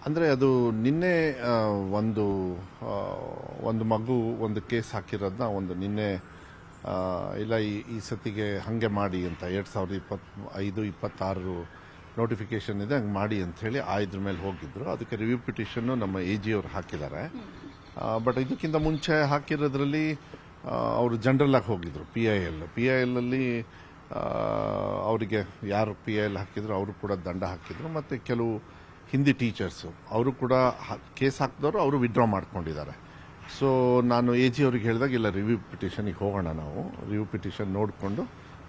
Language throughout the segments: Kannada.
ಅಂದರೆ ಅದು ನಿನ್ನೆ ಒಂದು ಮಗು ಒಂದು ಕೇಸ್ ಹಾಕಿರೋದನ್ನ ಒಂದು ನಿನ್ನೆ ಇಲ್ಲ ಈ ಸತಿಗೆ ಹಾಗೆ ಮಾಡಿ ಅಂತ 2025-26 ನೋಟಿಫಿಕೇಶನ್ ಇದೆ ಹಂಗೆ ಮಾಡಿ ಅಂತ ಹೇಳಿ ಇದ್ರ ಮೇಲೆ ಹೋಗಿದ್ರು. ಅದಕ್ಕೆ ರಿವ್ಯೂ ಪಿಟಿಷನ್ನು ನಮ್ಮ AG ಅವರು ಹಾಕಿದ್ದಾರೆ. ಬಟ್ ಇದಕ್ಕಿಂತ ಮುಂಚೆ ಹಾಕಿರೋದ್ರಲ್ಲಿ ಅವರು ಜನರಲ್ ಆಗಿ ಹೋಗಿದ್ರು. PIL ಅಲ್ಲಿ ಅವರಿಗೆ ಯಾರು PIL ಹಾಕಿದ್ರು ಅವರು ಕೂಡ ದಂಡ ಹಾಕಿದ್ರು. ಮತ್ತು ಕೆಲವು ಹಿಂದಿ ಟೀಚರ್ಸು ಅವರು ಕೂಡ ಕೇಸ್ ಹಾಕಿದವರು ಅವರು ವಿಡ್ರಾ ಮಾಡ್ಕೊಂಡಿದ್ದಾರೆ. ಸೊ ನಾನು AG ಅವ್ರಿಗೆ ಹೇಳಿದಾಗ ಇಲ್ಲ ರಿವ್ಯೂ ಪಿಟಿಷನಿಗೆ ಹೋಗೋಣ, ನಾವು ರಿವ್ಯೂ ಪಿಟಿಷನ್ ನೋಡಿಕೊಂಡು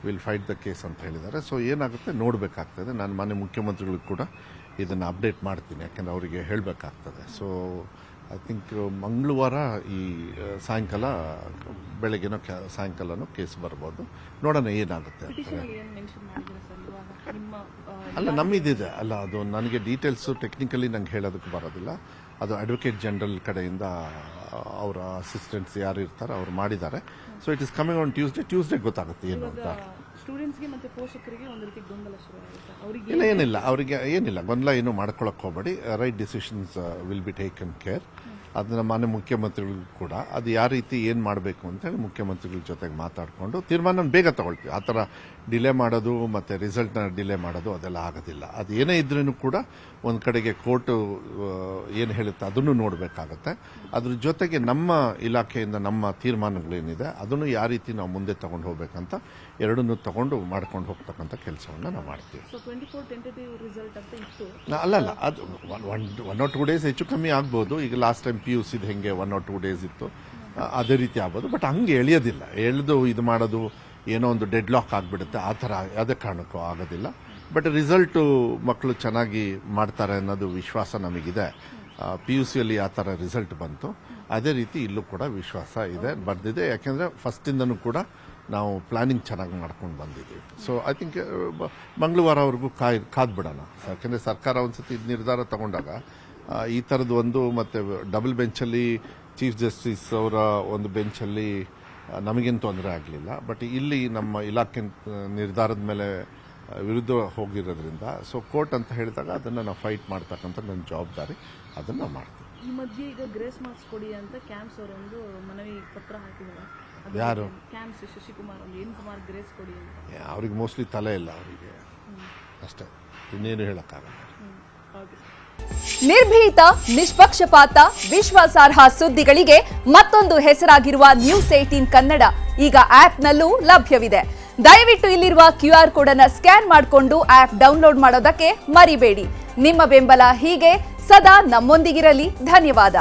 ವಿಲ್ ಫೈಟ್ ದ ಕೇಸ್ ಅಂತ ಹೇಳಿದ್ದಾರೆ. ಸೊ ಏನಾಗುತ್ತೆ ನೋಡಬೇಕಾಗ್ತದೆ. ನಾನು ಮಾನ್ಯ ಮುಖ್ಯಮಂತ್ರಿಗಳಿಗೆ ಕೂಡ ಇದನ್ನು ಅಪ್ಡೇಟ್ ಮಾಡ್ತೀನಿ, ಯಾಕೆಂದರೆ ಅವರಿಗೆ ಹೇಳಬೇಕಾಗ್ತದೆ. ಸೊ ಐ ಥಿಂಕ್ ಮಂಗಳವಾರ ಈ ಸಾಯಂಕಾಲ ಬೆಳಗ್ಗೆನೋ ಸಾಯಂಕಾಲನೂ ಕೇಸ್ ಬರ್ಬೋದು. ನೋಡೋಣ ಏನಾಗುತ್ತೆ ಅಂತ. ಅಲ್ಲ ನಮ್ಮಿದಿದೆ ಅಲ್ಲ, ಅದು ನನಗೆ ಡೀಟೇಲ್ಸು ಟೆಕ್ನಿಕಲಿ ನಂಗೆ ಹೇಳೋದಕ್ಕೆ ಬರೋದಿಲ್ಲ. ಅದು ಅಡ್ವೊಕೇಟ್ ಜನರಲ್ ಕಡೆಯಿಂದ ಅವರ ಅಸಿಸ್ಟೆಂಟ್ಸ್ ಯಾರು ಇರ್ತಾರೆ ಅವ್ರು ಮಾಡಿದ್ದಾರೆ. So it is coming on Tuesday ಗೊತ್ತಾಗುತ್ತೆ ಏನು ಅಂತ. ಇಲ್ಲ ಏನಿಲ್ಲ, ಅವರಿಗೆ ಏನಿಲ್ಲ, ಗೊಂದಲ ಏನು ಮಾಡ್ಕೊಳಕ್ಕೆ ಹೋಗಬೇಡಿ. Right decisions will be taken care. ಅದನ್ನ ಮಾನ್ಯ ಮುಖ್ಯಮಂತ್ರಿಗಳು ಕೂಡ ಅದು ಯಾವ ರೀತಿ ಏನು ಮಾಡಬೇಕು ಅಂತೇಳಿ ಮುಖ್ಯಮಂತ್ರಿಗಳ ಜೊತೆಗೆ ಮಾತಾಡಿಕೊಂಡು ತೀರ್ಮಾನ ಬೇಗ ತಗೊಳ್ತೀವಿ. ಆ ಥರ ಡಿಲೇ ಮಾಡೋದು ಮತ್ತು ರಿಸಲ್ಟ್ನ ಡಿಲೇ ಮಾಡೋದು ಅದೆಲ್ಲ ಆಗೋದಿಲ್ಲ. ಅದು ಏನೇ ಇದ್ರೂ ಕೂಡ ಒಂದು ಕಡೆಗೆ ಕೋರ್ಟು ಏನು ಹೇಳುತ್ತೆ ಅದನ್ನು ನೋಡಬೇಕಾಗತ್ತೆ. ಅದ್ರ ಜೊತೆಗೆ ನಮ್ಮ ಇಲಾಖೆಯಿಂದ ನಮ್ಮ ತೀರ್ಮಾನಗಳೇನಿದೆ ಅದನ್ನು ಯಾವ ರೀತಿ ನಾವು ಮುಂದೆ ತಗೊಂಡು ಹೋಗ್ಬೇಕಂತ ಎರಡನ್ನೂ ತಗೊಂಡು ಮಾಡ್ಕೊಂಡು ಹೋಗ್ತಕ್ಕಂಥ ಕೆಲಸವನ್ನು ನಾವು ಮಾಡ್ತೀವಿ. ಅಲ್ಲ ಅದು 1 or 2 ಡೇಸ್ ಹೆಚ್ಚು ಕಮ್ಮಿ ಆಗ್ಬೋದು. ಈಗ ಲಾಸ್ಟ್ ಟೈಮ್ PUC ಹೆಂಗೆ 1 or 2 ಡೇಸ್ ಇತ್ತು ಅದೇ ರೀತಿ ಆಗ್ಬೋದು. ಬಟ್ ಹಂಗೆ ಎಳೆಯೋದಿಲ್ಲ, ಎಳೆದು ಇದು ಮಾಡೋದು ಏನೋ ಒಂದು ಡೆಡ್ ಲಾಕ್ ಆಗಿಬಿಡುತ್ತೆ, ಆ ಥರ ಯಾವುದೇ ಕಾರಣಕ್ಕೂ ಆಗೋದಿಲ್ಲ. ಬಟ್ ರಿಸಲ್ಟು ಮಕ್ಕಳು ಚೆನ್ನಾಗಿ ಮಾಡ್ತಾರೆ ಅನ್ನೋದು ವಿಶ್ವಾಸ ನಮಗಿದೆ. PUCಯಲ್ಲಿ ಆ ಥರ ರಿಸಲ್ಟ್ ಬಂತು, ಅದೇ ರೀತಿ ಇಲ್ಲೂ ಕೂಡ ವಿಶ್ವಾಸ ಇದೆ, ಬರ್ದಿದೆ. ಯಾಕೆಂದರೆ ಫಸ್ಟಿಂದನೂ ಕೂಡ ನಾವು ಪ್ಲಾನಿಂಗ್ ಚೆನ್ನಾಗಿ ಮಾಡ್ಕೊಂಡು ಬಂದಿದ್ದೀವಿ. ಸೊ ಐ ಥಿಂಕ್ ಮಂಗಳವಾರವರೆಗೂ ಕಾದ್ಬಿಡೋಣ. ಯಾಕೆಂದರೆ ಸರ್ಕಾರ ಒಂದ್ಸತಿ ನಿರ್ಧಾರ ತಗೊಂಡಾಗ ಈ ಥರದ್ದು ಒಂದು ಮತ್ತು ಡಬಲ್ ಬೆಂಚಲ್ಲಿ ಚೀಫ್ ಜಸ್ಟಿಸ್ ಅವರ ಒಂದು ಬೆಂಚಲ್ಲಿ ನಮಗೇನು ತೊಂದರೆ ಆಗಲಿಲ್ಲ. ಬಟ್ ಇಲ್ಲಿ ನಮ್ಮ ಇಲಾಖೆ ನಿರ್ಧಾರದ ಮೇಲೆ ವಿರುದ್ಧ ಹೋಗಿರೋದ್ರಿಂದ ಸೊ ಕೋರ್ಟ್ ಅಂತ ಹೇಳಿದಾಗ ಅದನ್ನು ನಾವು ಫೈಟ್ ಮಾಡ್ತಕ್ಕಂಥ ನನ್ನ ಜವಾಬ್ದಾರಿ, ಅದನ್ನು ಮಾಡ್ತೀವಿ. ಈ ಮಧ್ಯೆ ಈಗ ಗ್ರೇಸ್ ಮಾರ್ಕ್ಸ್ ಕೊಡಿ ಅಂತ ಕ್ಯಾಂಪ್ಸ್ ಅವರೊಂದು ಮನವಿ ಪತ್ರ ಹಾಕಿದ್ದಾರೆ. ಯಾರು? ಕ್ಯಾಂಪ್ಸ್ ಶಶಿಕುಮಾರ್ ಕುಮಾರ್ ಗ್ರೇಸ್ ಕೊಡಿ ಅಂತ. ಅವ್ರಿಗೆ ಮೋಸ್ಟ್ಲಿ ತಲೆ ಇಲ್ಲ ಅವರಿಗೆ, ಅಷ್ಟೇ, ಇನ್ನೇನು ಹೇಳಕ್ಕಾಗಲ್ಲ. ನಿರ್ಭೀತ, ನಿಷ್ಪಕ್ಷಪಾತ, ವಿಶ್ವಾಸಾರ್ಹ ಸುದ್ದಿಗಳಿಗೆ ಮತ್ತೊಂದು ಹೆಸರಾಗಿರುವ News18 ಕನ್ನಡ ಈಗ ಆಪ್ನಲ್ಲೂ ಲಭ್ಯವಿದೆ. ದಯವಿಟ್ಟು ಇಲ್ಲಿರುವ QR ಕೋಡ್ ಅನ್ನು ಸ್ಕ್ಯಾನ್ ಮಾಡಿಕೊಂಡು ಆಪ್ ಡೌನ್ಲೋಡ್ ಮಾಡೋದಕ್ಕೆ ಮರಿಬೇಡಿ. ನಿಮ್ಮ ಬೆಂಬಲ ಹೀಗೆ ಸದಾ ನಮ್ಮೊಂದಿಗಿರಲಿ. ಧನ್ಯವಾದ.